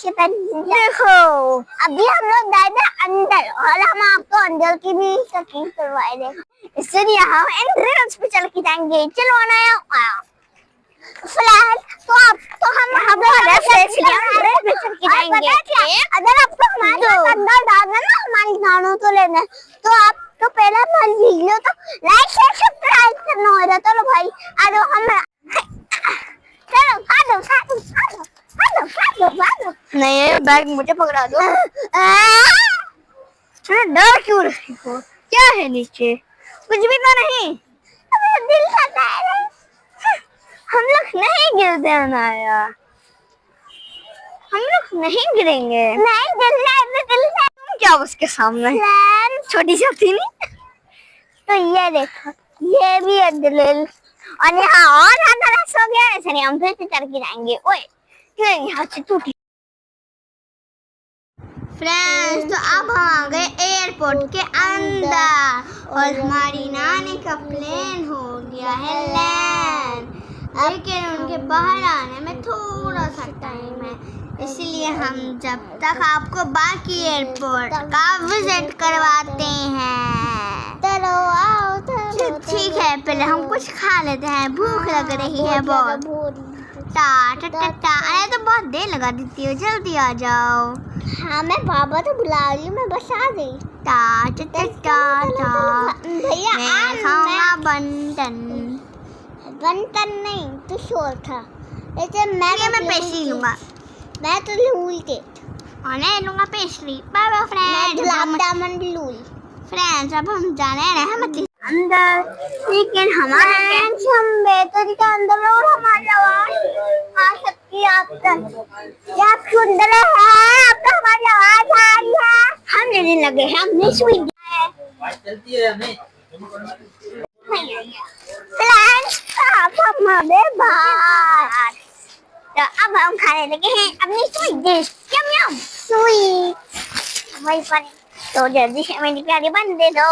देखो अभी हम लोग गए थे अंदर और हम आपको अंदर की भी तकलीफ करवाए थे, इसलिए हम एंट्रेंस पे चल के जाएंगे। चलो आया फिलहाल तो हम अगर आपको हमारे अंदर डालना ना हमारी गानों तो लेना है तो आप तो पहले हमारी वीडियो तो लाइक शेयर सब्सक्राइब करना होगा। चलो भाई आ जाओ हम चलो नहीं बैग मुझे पकड़ा दो। डर क्यों रही हो? क्या है नीचे? कुछ भी तो नहीं। दिल खाता है। हम लोग नहीं गिरते अनाया, हम लोग नहीं गिरेंगे। नहीं दिल से तुम क्या उसके सामने छोटी सी थी नहीं? तो ये देखो ये भी है दिल और यहाँ और ज्यादा रस हो गया ऐसे नहीं हम फिर से चढ़ के जाएंगे। ओए क्यों यहाँ से टूटी। फ्रेंड्स तो अब हम आ गए एयरपोर्ट के अंदर और हमारी नानी का प्लेन हो गया है लैंड, लेकिन उनके बाहर आने में थोड़ा सा टाइम है, इसलिए हम जब तक आपको बाकी एयरपोर्ट का विजिट करवाते हैं। चलो आओ ठीक है पहले हम कुछ खा लेते हैं, भूख लग रही है बहुत। अरे तो बहुत देर लगा देती हो, जल्दी आ जाओ। हाँ मैं बाबा तो बुला रही हूँ, मैं बस आ गई। भैया खाऊंगा बंटन नहीं तो शोर था। मैं पेस्ट्री लूंगा। मैं तो लूल के और मैं लूंगा pastry. Bye bye friends, gulab jamun भी लूल। फ्रेंड्स अब हम जाने रहे हैं अंदर, लेकिन हमारे हम बेहतर के अंदर और हमारी आवाज आ सकती है आप तक। ये आप सुंदर है आप तो हमारी आवाज आ रही है। हम लेने लगे हैं, हमने सुई चलती है हमें। फ्रेंड्स अब हम हमें बाहर तो अब हम खाने लगे हैं अपनी सुई डिश। यम सुई वहीं पर तो जल्दी से मेरी प्यारी बन दे दो।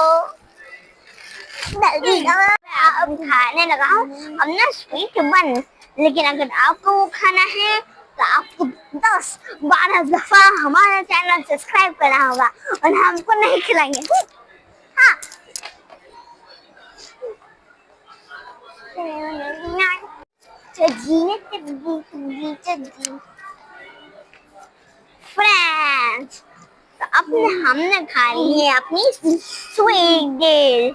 अब खाने लगा हूँ अब ना स्वीट बन, लेकिन अगर आपको वो खाना है तो आपको 10-12 दफा हमारा चैनल सब्सक्राइब करना होगा और हमको नहीं खिलाएंगे। हाँ फ्रेंड्स तो अब हमने खा ली है अपनी स्वीट डिश,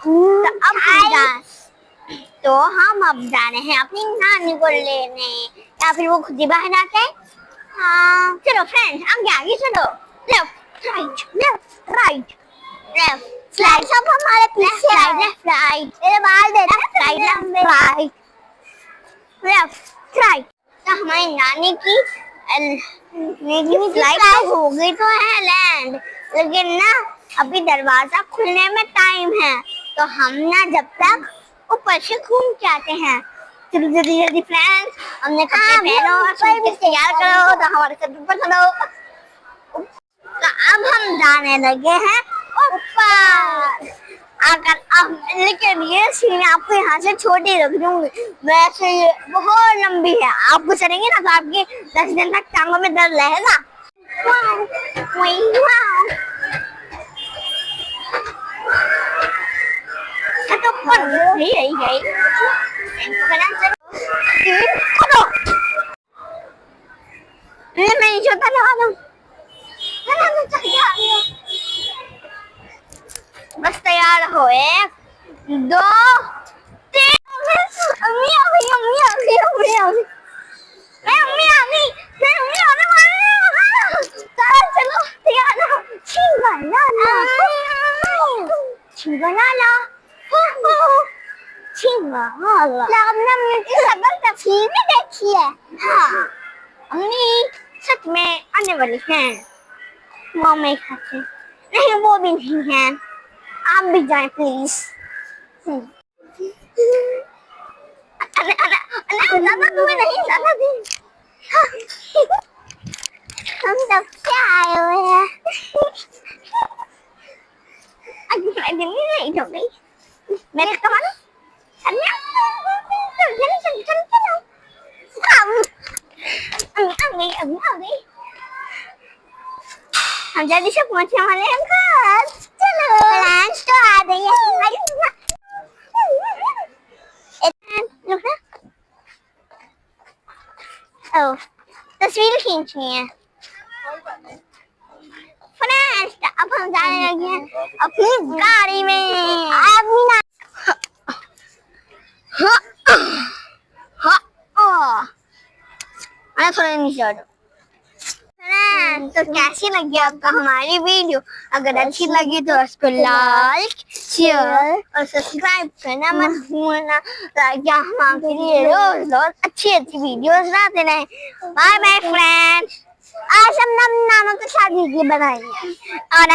तो हम अब जा रहे हैं अपनी नानी को लेने या फिर वो खुद ही बाहर आते हैं। हाँ चलो फ्रेंड्स आगे चलो। लेफ्ट राइट स्लाइड सब हमारे पीछे लेफ्ट राइट मेरे बाल दे राइट लेफ्ट राइट। तो हमारी नानी की फ्लाइट तो हो गई तो है लैंड, लेकिन ना अभी दरवाजा खुलने में टाइम है, तो हम ना जब तक ऊपर से घूम के आते हैं। चलो जल्दी फ्रेंड्स हमने कपड़े पहनो और तैयार करो तो हमारे साथ ऊपर चलो। तो अब हम जाने लगे हैं ऊपर। अगर अब लेकिन ये सीन आपको यहाँ से छोटी रख दूंगी, वैसे ये बहुत लंबी है, आप चलेंगे ना तो आपकी 10 दिन तक टांगों में दर्द रहेगा। तो पर यही मैं छोटा लगा दूं बस तैयार हो 1 2 3 अम्मी आ गई चलो तैयार हो। तस्वीर भी देखी है। हाँ अम्मी सच में आने वाली है, वो मैं खाते नहीं वो भी नहीं है, आप भी जाएं प्लीज। हम सब क्या आए हुए हैं। नहीं हो गई मेरे कमाल हम जल्दी से पहुंचे हमारे घर। चलो फ्रेंड्स तो आ गई है हमारी। लुक ना, ओ तस्वीर खींचनी है फ्रेंड्स। अब हम जाने लगे हैं अपनी गाड़ी में। अभी ना थोड़ा नीचे हटो। तो कैसी लगी आपको हमारी वीडियो? अगर अच्छी लगी तो उसको लाइक शेयर और सब्सक्राइब करना मत भूलना, ताकि हम आपके लिए रोज रोज अच्छी अच्छी वीडियोस लाते रहें। Bye bye friends. आज हम नामों के साथ वीडियो बनाएंगे और